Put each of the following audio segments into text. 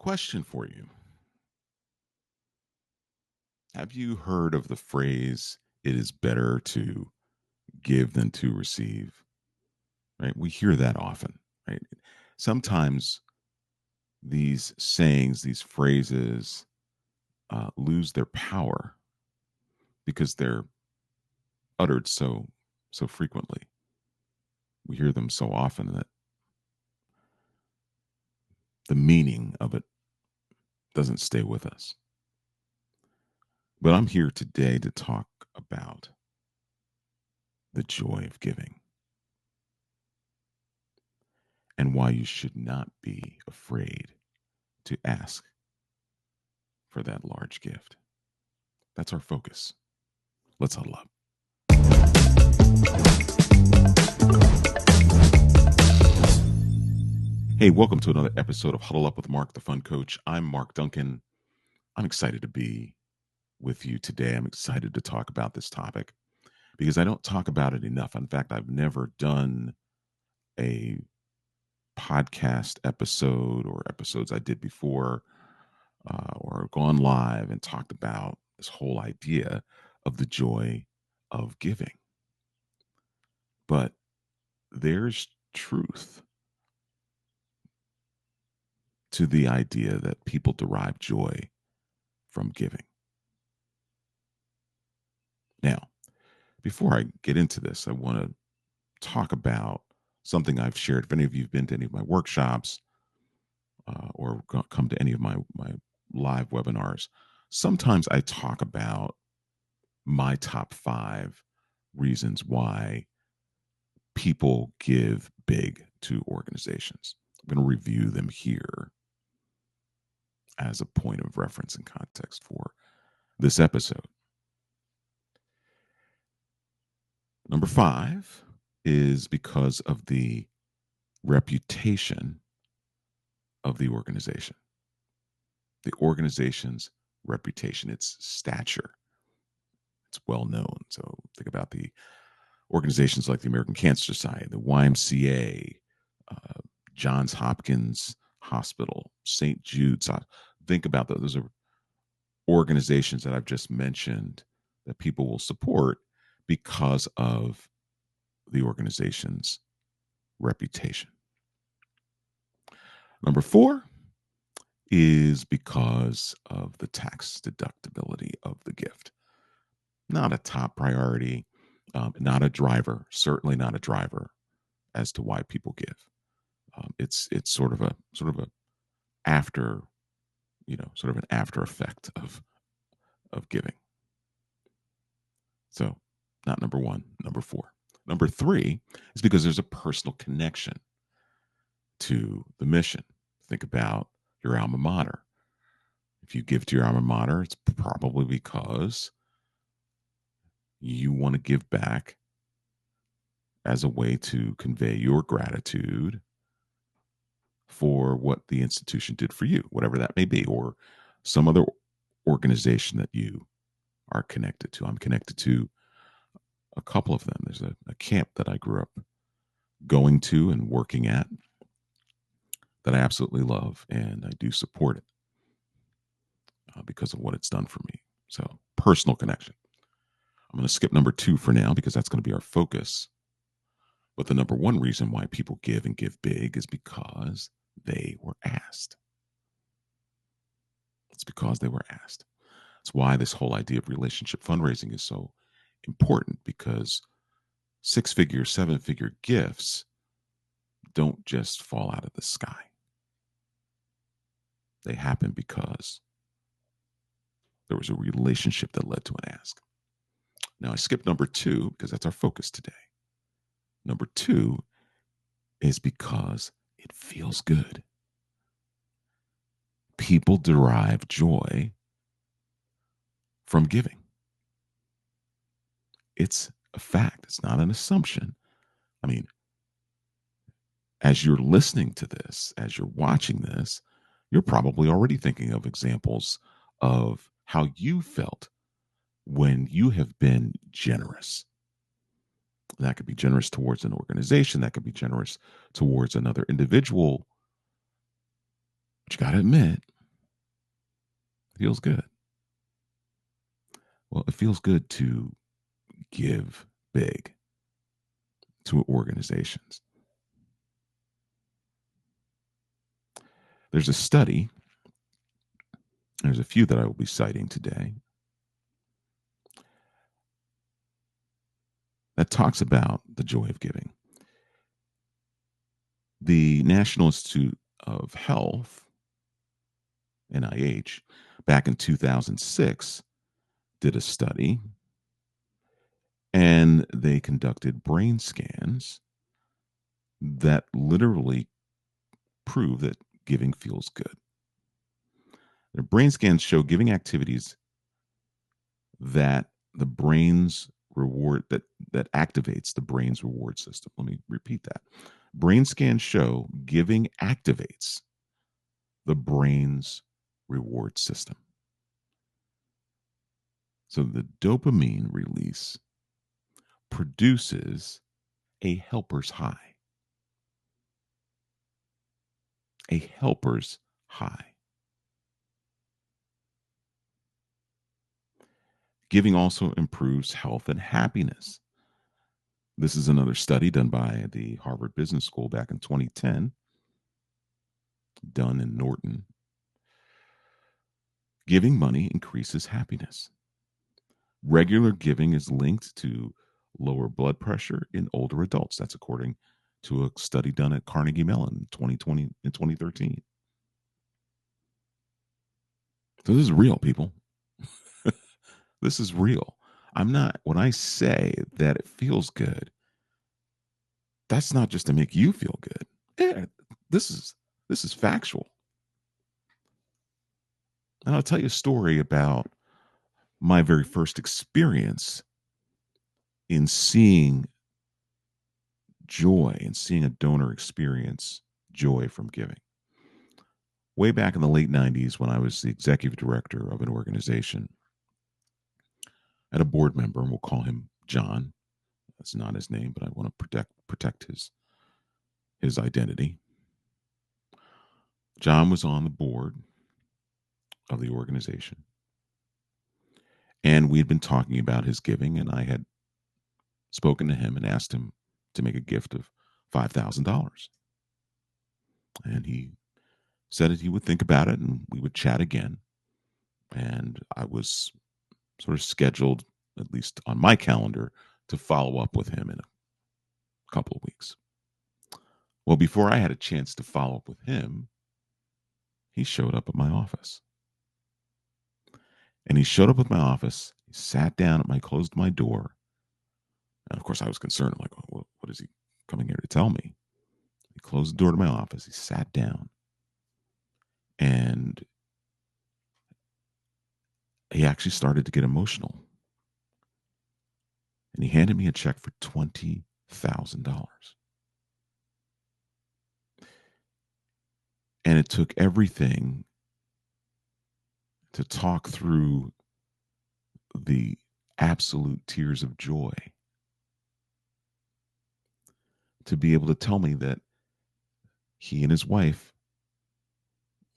Question for you. Have you heard of the phrase, it is better to give than to receive? Right? We hear that often, right? Sometimes these sayings, these phrases lose their power because they're uttered so frequently. We hear them so often that the meaning of it doesn't stay with us. But I'm here today to talk about the joy of giving and why you should not be afraid to ask for that large gift. That's our focus. Let's huddle up. Hey, welcome to another episode of Huddle Up with Mark, the Fun Coach. I'm Mark Duncan. I'm excited to be with you today. I'm excited to talk about this topic because I don't talk about it enough. In fact, I've never done a podcast episode or episodes I did before or gone live and talked about this whole idea of the joy of giving. But there's truth to the idea that people derive joy from giving. Now, before I get into this, I want to talk about something I've shared. If any of you have been to any of my workshops or come to any of my live webinars, sometimes I talk about my top 5 reasons why people give big to organizations. I'm going to review them here as a point of reference and context for this episode. Number 5 is because of the reputation of the organization. The organization's reputation, its stature, it's well known. So think about the organizations like the American Cancer Society, the YMCA, Johns Hopkins Hospital, St. Jude's. Think about those. Those are organizations that I've just mentioned that people will support because of the organization's reputation. Number 4 is because of the tax deductibility of the gift. Not a top priority, not a driver, certainly not a driver as to why people give. It's sort of a after, sort of an after effect of giving. So not number 1, number 4. Number 3 is because there's a personal connection to the mission. Think about your alma mater. If you give to your alma mater, it's probably because you want to give back as a way to convey your gratitude for what the institution did for you, whatever that may be, or some other organization that you are connected to. I'm connected to a couple of them. There's a camp that I grew up going to and working at that I absolutely love, and I do support it because of what it's done for me. So, personal connection. I'm going to skip number 2 for now because that's going to be our focus. But the number 1 reason why people give and give big is because they were asked. It's because they were asked. It's why this whole idea of relationship fundraising is so important, because 6-figure, 7-figure gifts don't just fall out of the sky. They happen because there was a relationship that led to an ask. Now, I skipped number 2 because that's our focus today. Number 2 is because it feels good. People derive joy from giving. It's a fact. It's not an assumption. I mean, as you're listening to this, as you're watching this, you're probably already thinking of examples of how you felt when you have been generous. That could be generous towards an organization. That could be generous towards another individual. But you got to admit, Feels good. Well, it feels good to give big to organizations. There's a study, there's a few that I will be citing today, that talks about the joy of giving. The National Institute of Health, NIH, back in 2006, did a study and they conducted brain scans that literally prove that giving feels good. The brain scans show giving activities that the brain's reward that activates the brain's reward system. Let me repeat that. Brain scans show giving activates the brain's reward system. So the dopamine release produces a helper's high. A helper's high. Giving also improves health and happiness. This is another study done by the Harvard Business School back in 2010, done in Norton. Giving money increases happiness. Regular giving is linked to lower blood pressure in older adults. That's according to a study done at Carnegie Mellon in 2020 and 2013. So this is real, people. This is real. I'm not, when I say that it feels good, that's not just to make you feel good. Yeah, this is factual. And I'll tell you a story about my very first experience in seeing joy and seeing a donor experience joy from giving. Way back in the late 90s, when I was the executive director of an organization, I had a board member, and we'll call him John. That's not his name, but I want to protect his identity. John was on the board of the organization, and we'd been talking about his giving, and I had spoken to him and asked him to make a gift of $5,000. And he said that he would think about it and we would chat again. And I was sort of scheduled, at least on my calendar, to follow up with him in a couple of weeks. Well, before I had a chance to follow up with him, he showed up at my office. And he showed up at my office, he sat down at closed my door. And of course, I was concerned. I'm like, what is he coming here to tell me? He closed the door to my office. He sat down and he actually started to get emotional. And he handed me a check for $20,000. And it took everything to talk through the absolute tears of joy to be able to tell me that he and his wife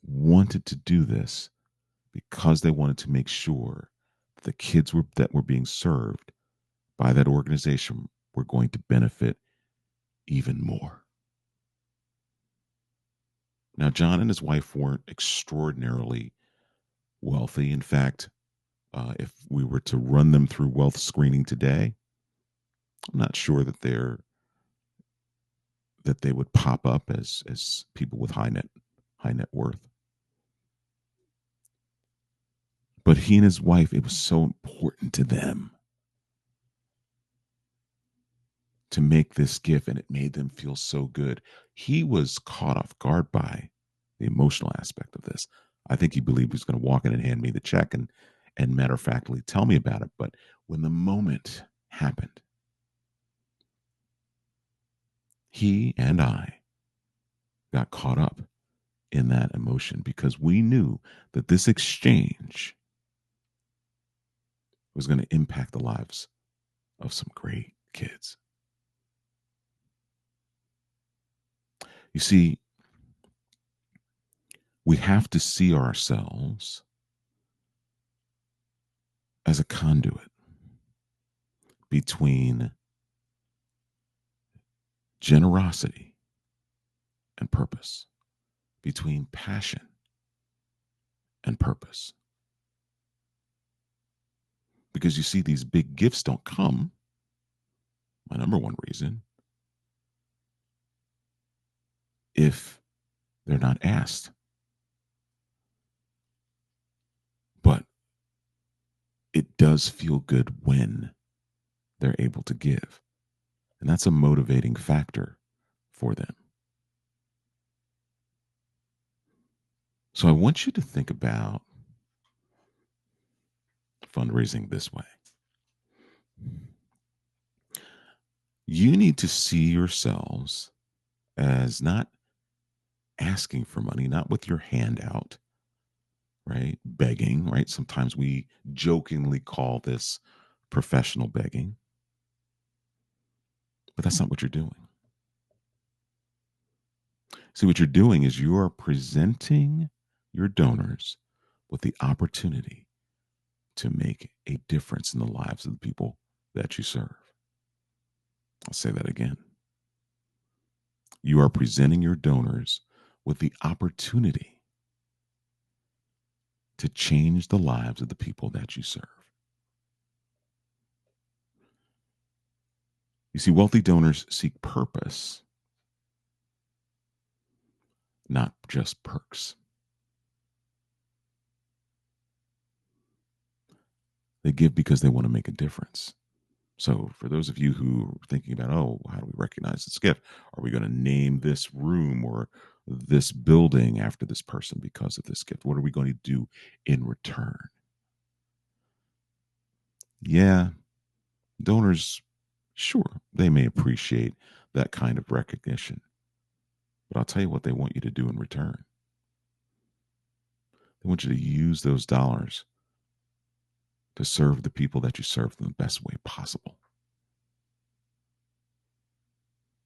wanted to do this because they wanted to make sure the kids that were being served by that organization were going to benefit even more. Now, John and his wife weren't extraordinarily wealthy. In fact, if we were to run them through wealth screening today, I'm not sure that they would pop up as people with high net worth. But he and his wife, it was so important to them to make this gift, and it made them feel so good. He was caught off guard by the emotional aspect of this. I think he believed he was going to walk in and hand me the check and matter of factly tell me about it. But when the moment happened, he and I got caught up in that emotion because we knew that this exchange was going to impact the lives of some great kids. You see, we have to see ourselves as a conduit between generosity and purpose, between passion and purpose. Because you see, these big gifts don't come, my number one reason, if they're not asked. But it does feel good when they're able to give. And that's a motivating factor for them. So I want you to think about fundraising this way. You need to see yourselves as not asking for money, not with your hand out, right? Begging, right? Sometimes we jokingly call this professional begging, but that's not what you're doing. See, what you're doing is you are presenting your donors with the opportunity to make a difference in the lives of the people that you serve. I'll say that again. You are presenting your donors with the opportunity to change the lives of the people that you serve. You see, wealthy donors seek purpose, not just perks. They give because they want to make a difference. So, for those of you who are thinking about, oh, how do we recognize this gift? Are we going to name this room or this building after this person because of this gift? What are we going to do in return? Yeah, donors, sure, they may appreciate that kind of recognition. But I'll tell you what they want you to do in return. They want you to use those dollars to serve the people that you serve in the best way possible.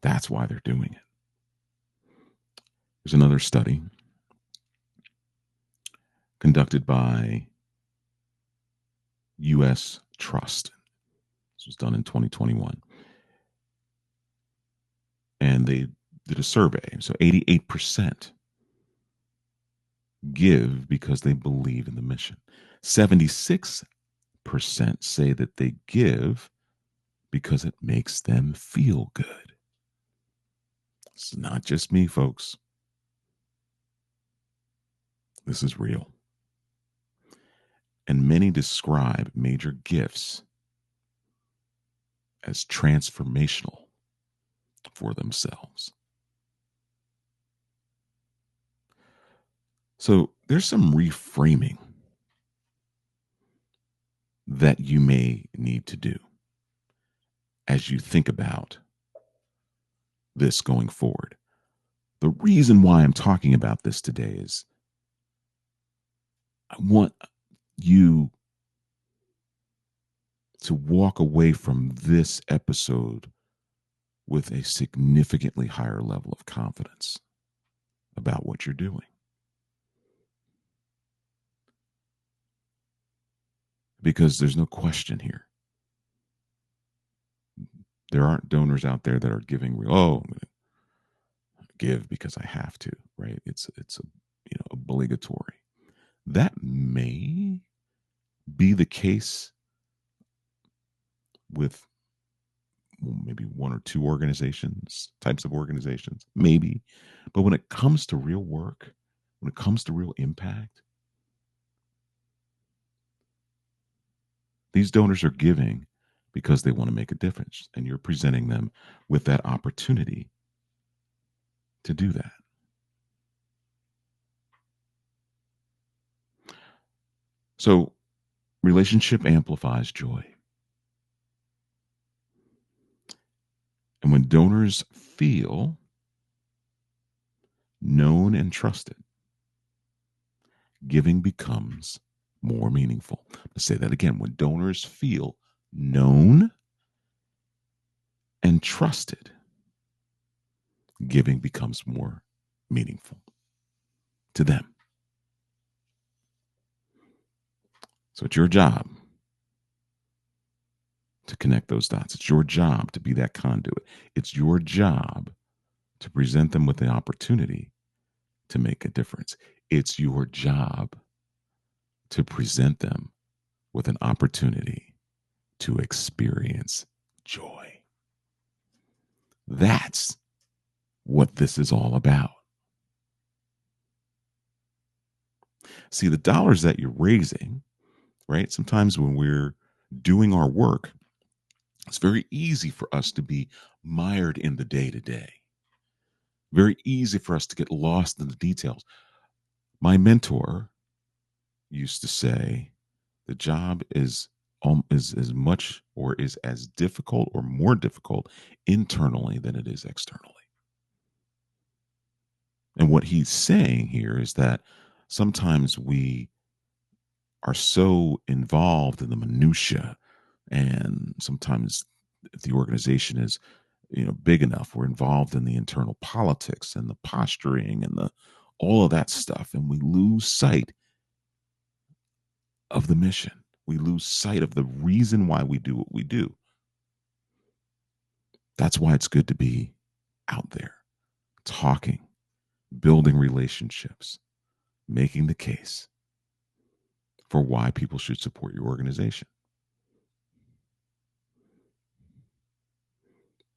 That's why they're doing it. There's another study conducted by U.S. Trust. This was done in 2021. And they did a survey. So 88% give because they believe in the mission. 76% say that they give because it makes them feel good. It's not just me, folks. This is real. And many describe major gifts as transformational for themselves. So there's some reframing that you may need to do as you think about this going forward. The reason why I'm talking about this today is I want you to walk away from this episode with a significantly higher level of confidence about what you're doing. Because there's no question here. There aren't donors out there that are giving I'm going to give because I have to, right? It's obligatory. That may be the case with maybe one or two types of organizations, maybe. But when it comes to real work, when it comes to real impact, these donors are giving because they want to make a difference. And you're presenting them with that opportunity to do that. So, relationship amplifies joy. And when donors feel known and trusted, giving becomes more meaningful. Let's say that again. When donors feel known and trusted, giving becomes more meaningful to them. So it's your job to connect those dots. It's your job to be that conduit. It's your job to present them with the opportunity to make a difference. It's your job to present them with an opportunity to experience joy. That's what this is all about. See, the dollars that you're raising, right? Sometimes when we're doing our work, it's very easy for us to be mired in the day to day. Very easy for us to get lost in the details. My mentor used to say, the job is as much or is as difficult or more difficult internally than it is externally. And what he's saying here is that sometimes we are so involved in the minutia, and sometimes if the organization is big enough, we're involved in the internal politics and the posturing and the all of that stuff, and we lose sight of the mission. We lose sight of the reason why we do what we do. That's why it's good to be out there talking, building relationships, making the case for why people should support your organization.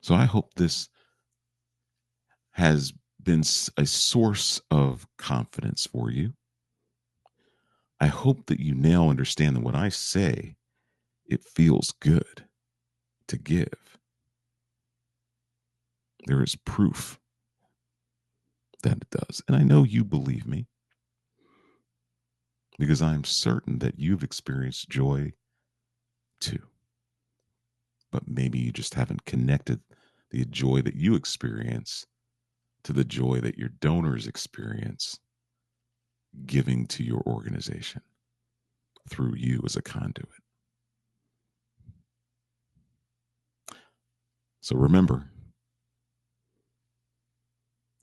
So I hope this has been a source of confidence for you. I hope that you now understand that when I say it feels good to give, there is proof that it does. And I know you believe me because I'm certain that you've experienced joy too. But maybe you just haven't connected the joy that you experience to the joy that your donors experience giving to your organization through you as a conduit. So remember,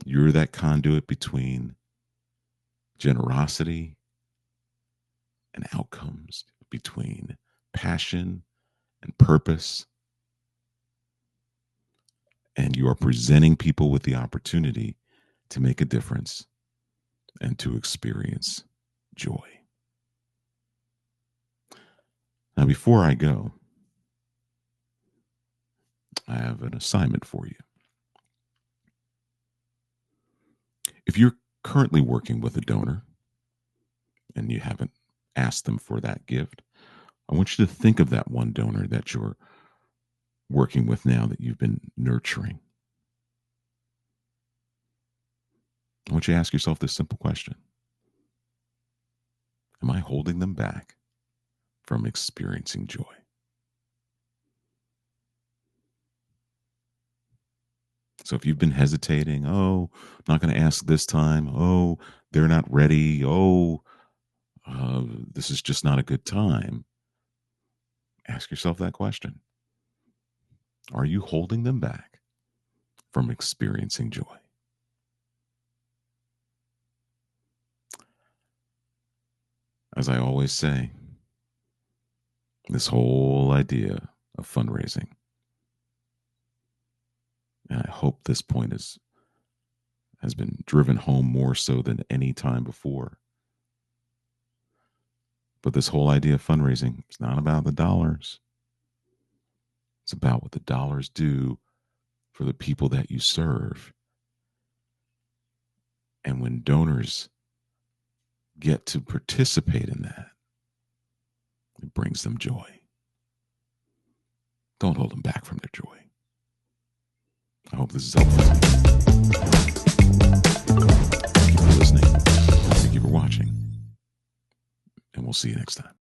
you're that conduit between generosity and outcomes, between passion and purpose. And you are presenting people with the opportunity to make a difference and to experience joy. Now, before I go, I have an assignment for you. If you're currently working with a donor and you haven't asked them for that gift, I want you to think of that one donor that you're working with now that you've been nurturing. I want you to ask yourself this simple question. Am I holding them back from experiencing joy? So if you've been hesitating, oh, I'm not going to ask this time. Oh, they're not ready. Oh, this is just not a good time. Ask yourself that question. Are you holding them back from experiencing joy? As I always say, this whole idea of fundraising, and I hope this point has been driven home more so than any time before. But this whole idea of fundraising is not about the dollars. It's about what the dollars do for the people that you serve. And when donors get to participate in that, it brings them joy. Don't hold them back from their joy. I hope this is helpful. Thank you for listening. Thank you for watching. And we'll see you next time.